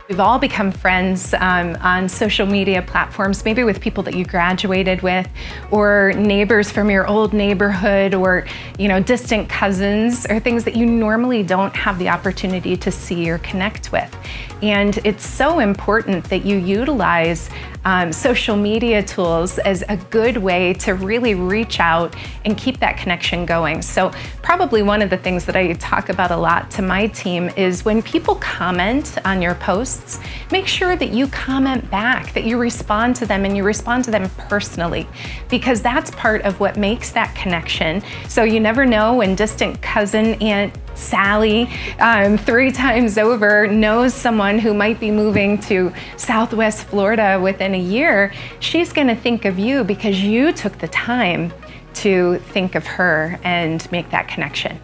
We've all become friends on social media platforms, maybe with people that you graduated with, or neighbors from your old neighborhood, or distant cousins, or things that you normally don't have the opportunity to see or connect with. And it's so important that you utilize social media tools as a good way to really reach out and keep that connection going. So probably one of the things that I talk about a lot to my team is when people comment on your posts, make sure that you comment back, that you respond to them, and you respond to them personally, because that's part of what makes that connection. So you never know when distant cousin Aunt Sally 3 times over knows someone who might be moving to Southwest Florida within a year. She's going to think of you because you took the time to think of her and make that connection.